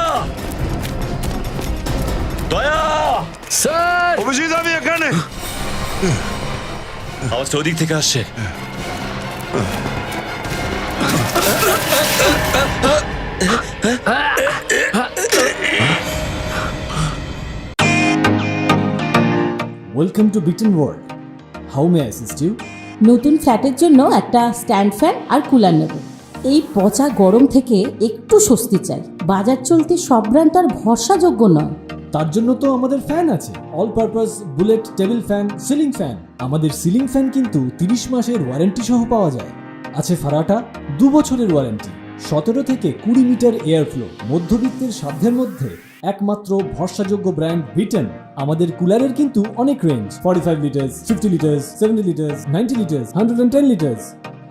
[SPEAKER 3] দয়া,
[SPEAKER 2] স্যার,
[SPEAKER 1] অভিজিৎ, আমি এখানে।
[SPEAKER 3] আওয়াজটা ওদিক থেকে আসছে।
[SPEAKER 13] Welcome to bitten world. How may I assist you?
[SPEAKER 14] নতুন ফ্ল্যাটের জন্য একটা স্ট্যান্ড ফ্যান আর কুলার নেব। এই পচা গরম থেকে একটু স্বস্তি চাই। বাজার চলতে সব ব্র্যান্ড তো আর ভরসাযোগ্য নয়।
[SPEAKER 13] তার জন্য তো আমাদের ফ্যান আছে, all purpose bullet table fan, ceiling fan. আমাদের সিলিং ফ্যান কিন্তু 30 মাসের ওয়ারেন্টি সহ পাওয়া যায়। আছে ফারাটা 2 বছরের ওয়ারেন্টি, 17 থেকে 20 মিটার এয়ার ফ্লো, মধ্যবিত্তের সাধ্যের মধ্যে একমাত্র ভরসাযোগ্য ব্র্যান্ড বিটেন। আমাদের কুলারের কিন্তু অনেক range, 45 litres, 50 litres, 70 litres, 90 litres, 110 litres.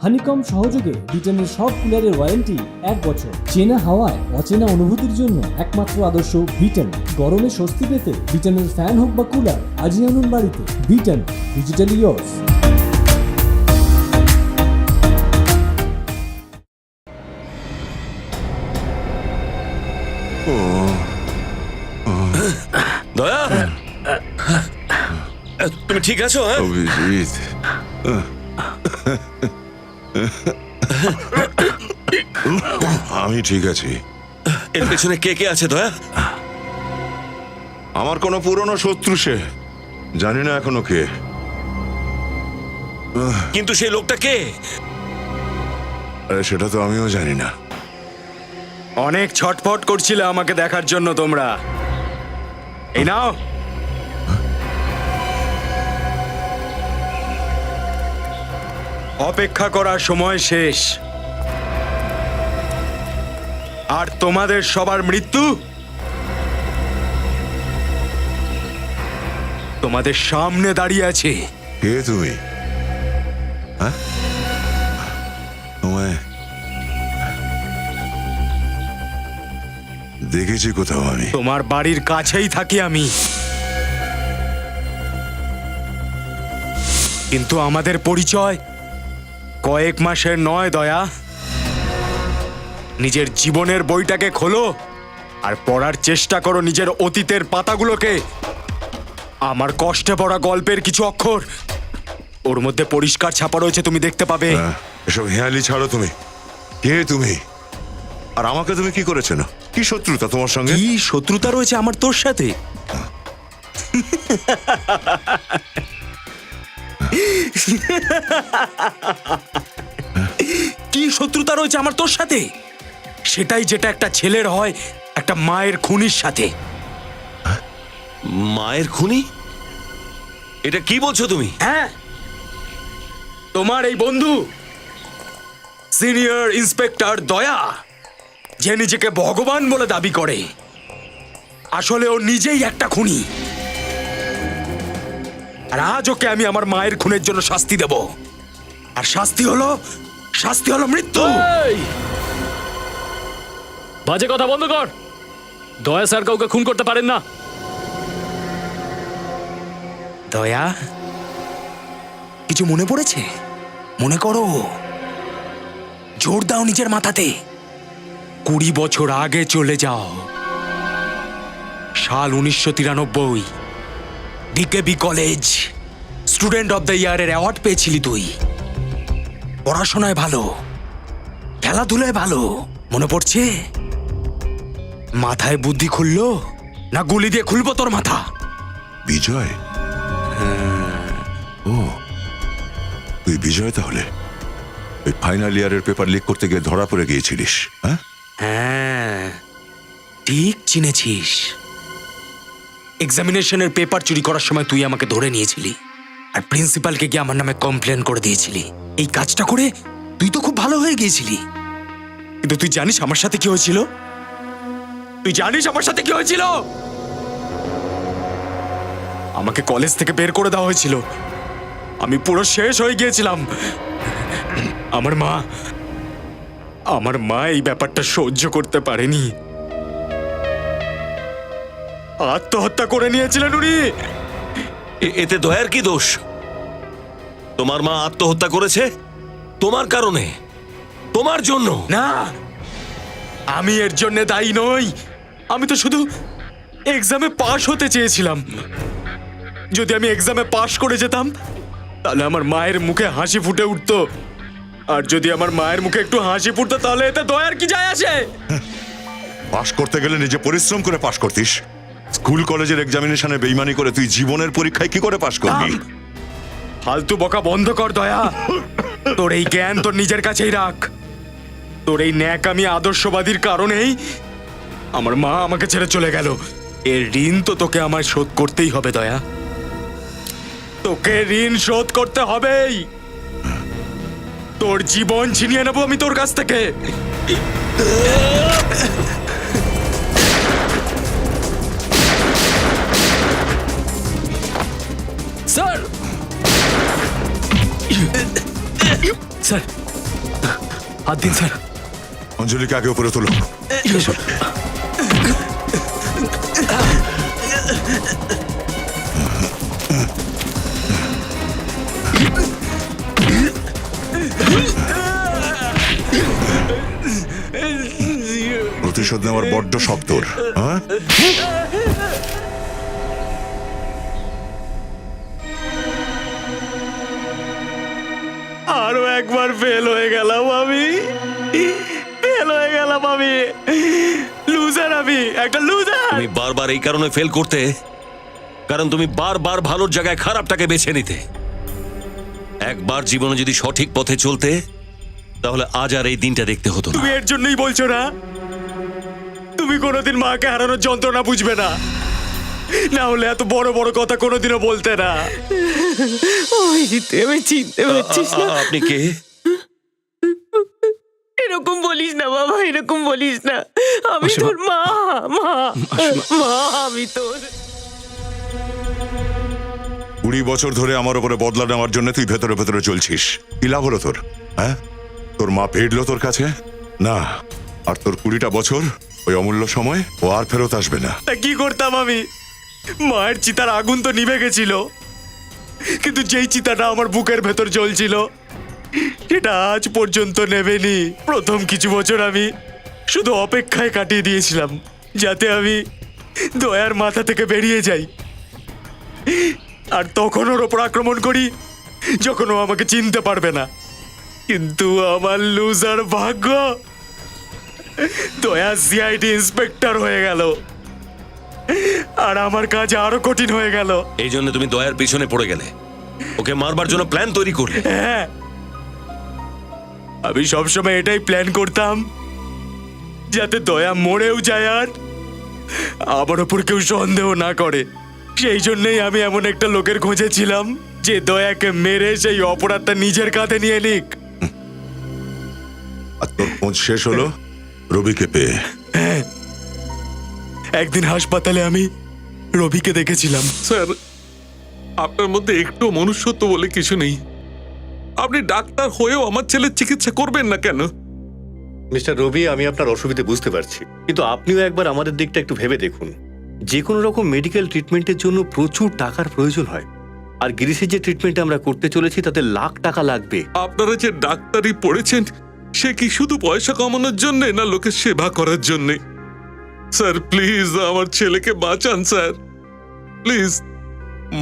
[SPEAKER 13] Honeycomb সহযোগে বিটেনের সব কুলারের ওয়ারেন্টি 1 বছর। চেনা হাওয়ায় অচেনা অনুভূতির জন্য একমাত্র আদর্শ বিটেন। গরমে স্বস্তি পেতে বিটেনের ফ্যান হোক বা কুলার, আজই আনুন বাড়িতে। Beaten, digitally yours.
[SPEAKER 3] তুমি ঠিক আছো? হ্যাঁ,
[SPEAKER 1] অভিজিৎ, আমি ঠিক আছি।
[SPEAKER 3] এর পেছনে কে কে আছে দয়া?
[SPEAKER 1] আমার কোনো পুরনো শত্রু সে, জানি না এখনো কে।
[SPEAKER 3] কিন্তু সেই লোকটা কে?
[SPEAKER 1] আরে সেটা তো আমিও জানি না।
[SPEAKER 6] অনেক ছটফট করছিলে আমাকে দেখার জন্য তোমরা। এই নাও, অপেক্ষা করার সময় শেষ। আর তোমাদের সবার মৃত্যু তোমাদের সামনে দাঁড়িয়ে আছে।
[SPEAKER 1] কে তুমি? হ্যাঁ, তোমায় দেখেছি কোথাও আমি।
[SPEAKER 6] তোমার বাড়ির কাছেই থাকি আমি, কিন্তু আমাদের পরিচয় কয়েক মাসের নয় দয়া। নিজের জীবনের বইটাকে খোলো আর পড়ার চেষ্টা করো নিজের অতীতের পাতাগুলোকে। আমার কষ্টে পড়া গল্পের কিছু অক্ষর ওর মধ্যে পরিষ্কার ছাপা রয়েছে, তুমি দেখতে পাবে।
[SPEAKER 1] এসব হেয়ালি ছাড়ো তুমি। কে তুমি? আর আমাকে তুমি কি করেছো না? কি শত্রুতা তোমার সঙ্গে?
[SPEAKER 6] কি শত্রুতা রয়েছে আমার তোর সাথে? কি শত্রুতা রয়েছে আমার তোর সাথে? সেটাই যেটা একটা ছেলের হয় একটা মায়ের খুনির সাথে।
[SPEAKER 3] মায়ের খুনি? এটা কি বলছো তুমি?
[SPEAKER 6] হ্যাঁ, তোমার এই বন্ধু সিনিয়র ইন্সপেক্টর দয়া, যে নিজেকে ভগবান বলে দাবি করে, আসলে ও নিজেই একটা খুনি। আর আজ ওকে আমি আমার মায়ের খুনের জন্য শাস্তি দেব। আর শাস্তি হলো মৃত্যু।
[SPEAKER 2] এই! বাজে কথা বন্ধ কর। দয়া স্যার কাউকে খুন করতে পারেন না।
[SPEAKER 6] দয়া, কিছু মনে পড়েছে? মনে করো, জোর দাও নিজের মাথাতে। 20 বছর আগে চলে যাও। সাল 1993, DKB college student of the ইয়ারের অ্যাওয়ার্ড পেয়েছিলি তুই। পড়াশোনায় ভালো, খেলাধুলায় ভালো, মনে পড়ছে? মাথায় বুদ্ধি খুললো না গুলি দিয়ে খুলবো তোর মাথা?
[SPEAKER 1] বিজয়? ও, তুই বিজয় তাহলে? ওই ফাইনাল ইয়ারের পেপার লিক করতে গিয়ে ধরা পড়ে গিয়েছিলিস? হ্যাঁ
[SPEAKER 6] হ্যাঁ, ঠিক চিনেছিস। এক্সামিনেশনের পেপার চুরি করার সময় তুই আমাকে ধরে নিয়েছিলি আর প্রিন্সিপালকে গিয়ে আমার নামে কমপ্লেন করে দিয়েছিলি। এই কাজটা করে তুই তো খুব ভালো হয়ে গিয়েছিলি। কিন্তু তুই জানিস আমার সাথে কি হয়েছিল? তুই জানিস আমার সাথে কি হয়েছিল? আমাকে কলেজ থেকে বের করে দেওয়া হয়েছিল। আমি পুরো শেষ হয়ে গিয়েছিলাম। আমার মা এই ব্যাপারটা সহ্য করতে পারেনি, আত্মহত্যা করে নিয়েছিলেন উনি।
[SPEAKER 3] এতে দয়ার কি দোষ? তোমার মা আত্মহত্যা করেছে তোমার কারণে, তোমার জন্য।
[SPEAKER 6] না, আমি এর জন্য দায়ী নই। আমি তো শুধু এক্সামে পাশ হতে চেয়েছিলাম। যদি আমি এক্সামে পাশ করে যেতাম তাহলে আমার মায়ের মুখে হাসি ফুটে উঠতো। আর যদি আমার মায়ের মুখে একটু হাসি ফুটতো তাহলে এতে দয়ার কি যায় আসে?
[SPEAKER 1] পাশ করতে গেলে নিজে পরিশ্রম করে পাশ করতিস। স্কুল কলেজের এক্সামিনেশনে বেইমানি করে তুই জীবনের পরীক্ষায় কি করে পাশ করবি?
[SPEAKER 6] ফালতু বকা বন্ধ কর দয়া। তোর এই জ্ঞান তোর নিজের কাছেই রাখ। তোর এই ন্যাকামি আদর্শবাদীর কারণেই আমার মা আমাকে ছেড়ে চলে গেল। এর ঋণ তো তোকে আমায় শোধ করতেই হবে দয়া। তোকে ঋণ শোধ করতে হবেই। তোর জীবন ছিনিয়ে নেবো আমি তোর কাছ থেকে।
[SPEAKER 2] স্যার, স্যার হাত দিন স্যার।
[SPEAKER 1] অঞ্জলিকে আগে উপরে তোলো। প্রতিশোধ নেওয়ার বড্ড শখ তোর, হ্যাঁ?
[SPEAKER 7] আরো একবার ফেল হয়ে গেলাম আমি, ফেল হয়ে গেলাম আমি, লুজার, আমি একটা লুজার।
[SPEAKER 3] তুমি বারবার এই কারণে ফেল করতে, কারণ তুমি বারবার ভালোর জায়গায় খারাপটাকে বেছে নিতে। একবার জীবনে যদি সঠিক পথে চলতে, তাহলে আজ আর এই দিনটা দেখতে হতো না।
[SPEAKER 6] তুমি এর জন্যই বলছো না? তুমি কোনোদিন মাকে হারানোর যন্ত্রণা বুঝবে না, না হলে এত বড় বড় কথা কোনোদিনও বলতে না।
[SPEAKER 4] আমি চিনতে পারছিস না?
[SPEAKER 3] আপনি কে?
[SPEAKER 4] এরকম বলিস না বাবা, এরকম বলিস না। আমি তোর মা, মা, মা, আমি তোর।
[SPEAKER 1] 20 বছর ধরে আমার উপরে বদলা নেওয়ার জন্য তুই ভেতরে ভেতরে চলছিস। কি লাভ হলো তোর? হ্যাঁ, তোর মা ফিরলো তোর কাছে না, আর তোর 20টা বছর ওই অমূল্য সময় ও আর ফেরত আসবে না।
[SPEAKER 6] তা কি করতাম আমি? মায়ের চিতার আগুন তো নিভে গেছিল, কিন্তু যেই চিতাটা আমার বুকের ভেতর জ্বলছিল সেটা আজ পর্যন্ত নেভেনি। প্রথম কিছু বছর আমি শুধু অপেক্ষায় কাটিয়ে দিয়েছিলাম যাতে আমি দয়ার মাথা থেকে বেরিয়ে যাই, আর তখন ওর ওপর আক্রমণ করি যখন ও আমাকে চিনতে পারবে না। কিন্তু আমার লুজার ভাগ্য, দয়া সিআইডি ইন্সপেক্টর হয়ে গেল, আর আমার কাজ আরো কঠিন হয়ে গেল।
[SPEAKER 3] এই জন্য তুমি দয়ার পিছনে পড়ে গেলে, ওকে মারবার জন্য প্ল্যান তৈরি করলে।
[SPEAKER 6] হ্যাঁ, আমি সবসময় এটাই প্ল্যান করতাম যাতে দয়া মরেও যায় আর আমার ওপর কেউ সন্দেহ না করে। সেই জন্যই আমি এমন একটা লোকের খোঁজে ছিলাম যে দয়াকে মেরে সেই অপরাধটা নিজের কাঁধে নিয়ে নিক।
[SPEAKER 1] আর তোর খোঁজ শেষ হলো রবিকে পেয়ে।
[SPEAKER 6] হ্যাঁ, একদিন হাসপাতালে আমি রবিকে দেখেছিলাম।
[SPEAKER 15] স্যার, আপনার মধ্যে একটু মনুষ্যত্ব বলে কিছু নেই। আপনি ডাক্তার হয়েও আমার ছেলের চিকিৎসা করবেন না কেন?
[SPEAKER 12] মিস্টার রবি, আমি আপনার অসুবিধা বুঝতে পারছি, কিন্তু আপনিও একবার আমাদের দিকটা একটু ভেবে দেখুন। যে কোনো রকম মেডিকেল ট্রিটমেন্টের জন্য প্রচুর টাকার প্রয়োজন হয়, আর গিরিশের যে ট্রিটমেন্ট আমরা করতে চলেছি তাতে লাখ টাকা লাগবে।
[SPEAKER 15] আপনারা যে ডাক্তারি পড়েছেন, সে কি শুধু পয়সা কামানোর জন্যে, না লোকের সেবা করার জন্যে? স্যার প্লিজ আমার ছেলেকে বাঁচান স্যার, প্লিজ।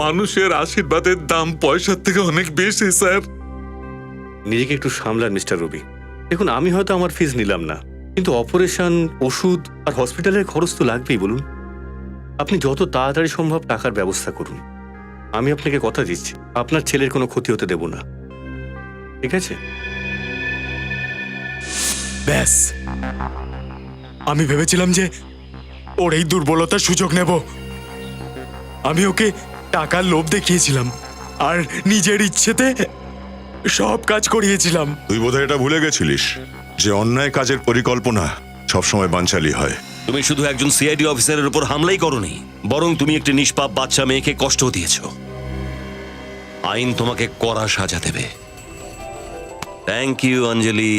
[SPEAKER 15] মানুষের আশীর্বাদের দাম পয়সার থেকে অনেক বেশি স্যার।
[SPEAKER 12] নিজেকে একটু সামলান মিস্টার রবি। দেখুন, আমি হয়তো আমার ফিজ নিলাম না, কিন্তু অপারেশন, ওষুধ আর হসপিটালের খরচ তো লাগবেই। বলুন, আপনি যত তাড়াতাড়ি সম্ভব টাকার ব্যবস্থা করুন। আমি আপনাকে কথা দিচ্ছি, আপনার ছেলের কোনো ক্ষতি হতে দেব না, ঠিক আছে?
[SPEAKER 6] ব্যাস, আমি ভেবেছিলাম যে ওর এই দুর্বলতার সুযোগ নেব। আমি ওকে টাকার লোভ দেখিয়েছিলাম আর নিজের ইচ্ছেতে সব কাজ করিয়েছিলাম।
[SPEAKER 1] তুই বোধহয় এটা ভুলে গেছিলিস যে অন্যায় কাজের পরিকল্পনা সবসময় বানচালি হয়।
[SPEAKER 3] তুমি শুধু একজন সিআইডি অফিসারের উপর হামলাই করনি, বরং তুমি একটি নিষ্পাপ বাচ্চা মেয়েকে কষ্ট দিয়েছ। আইন তোমাকে কড়া সাজা দেবে। থ্যাংক ইউ অঞ্জলি,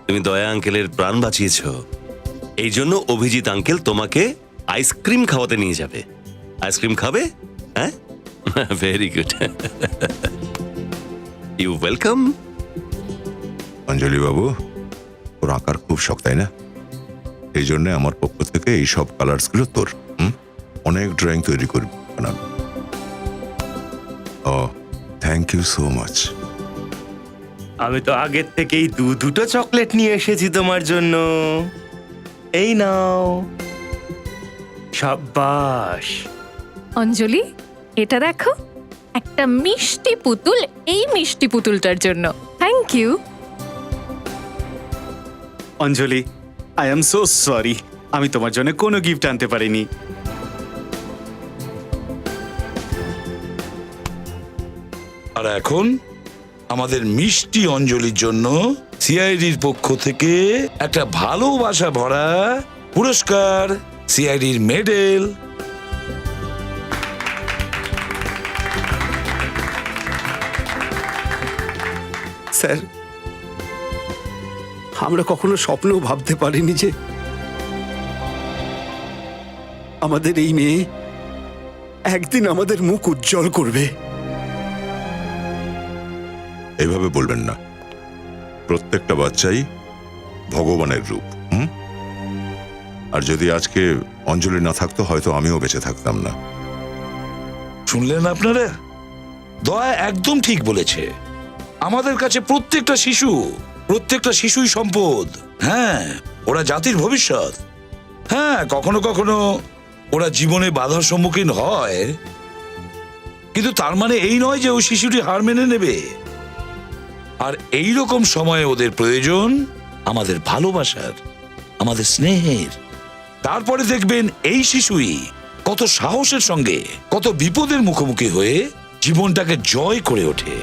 [SPEAKER 3] তুমি দয়া আঙ্কেলের প্রাণ বাঁচিয়েছ। এই জন্য অভিজিৎ আঙ্কেল তোমাকে আইসক্রিম খাওয়াতে নিয়ে যাবে। আইসক্রিম খাবে? হ্যাঁ, ভেরি গুড, ইউ ওয়েলকাম।
[SPEAKER 1] অঞ্জলি বাবু, তোর আঁকার খুব শখ, তাই না? এই জন্য আমার পক্ষ থেকে এই সব কালার্স গুলো তোর। অনেক ড্রয়িং তৈরি করবি, বানাবি। ও, থ্যাংক ইউ সো মাচ।
[SPEAKER 4] আমি তো আগের থেকেই দুটো চকলেট নিয়ে এসেছি তোমার জন্য। এই নাও। সাব্বাস।
[SPEAKER 10] অঞ্জলি, এটা দেখো, একটা মিষ্টি পুতুল এই মিষ্টি পুতুলটার জন্য। Thank you.
[SPEAKER 7] Anjali, I am so sorry, আমি তোমার জন্য কোনো গিফট আনতে পারিনি।
[SPEAKER 8] আর এখন আমাদের মিষ্টি অঞ্জলির জন্য সিআইডির পক্ষ থেকে একটা ভালোবাসা ভরা পুরস্কার, সিআইডির মেডেল।
[SPEAKER 12] স্যার, আমরা কখনো স্বপ্নেও ভাবতে পারিনি যে আমাদের এই মেয়ে একদিন আমাদের মুখ উজ্জ্বল করবে।
[SPEAKER 1] এইভাবে বলবেন না, প্রত্যেকটা বাচ্চাই ভগবানের রূপ। আর যদি আজকে অঞ্জলি না থাকতো, হয়তো আমিও বেঁচে থাকতাম না।
[SPEAKER 8] শুনলেন আপনারা? দয়া একদম ঠিক বলেছে। আমাদের কাছে প্রত্যেকটা শিশুই সম্পদ। হ্যাঁ, ওরা জাতির ভবিষ্যৎ। হ্যাঁ, কখনো কখনো ওরা জীবনে বাধার সম্মুখীন হয়, কিন্তু তার মানে এই নয় যে ওই শিশুটি হার মেনে নেবে। আর এই রকম সময়ে ওদের প্রয়োজন আমাদের ভালোবাসার, আমাদের স্নেহের। তারপরে দেখবেন এই শিশুই কত সাহসের সঙ্গে, কত বিপদের মুখোমুখি হয়ে জীবনটাকে জয় করে ওঠে।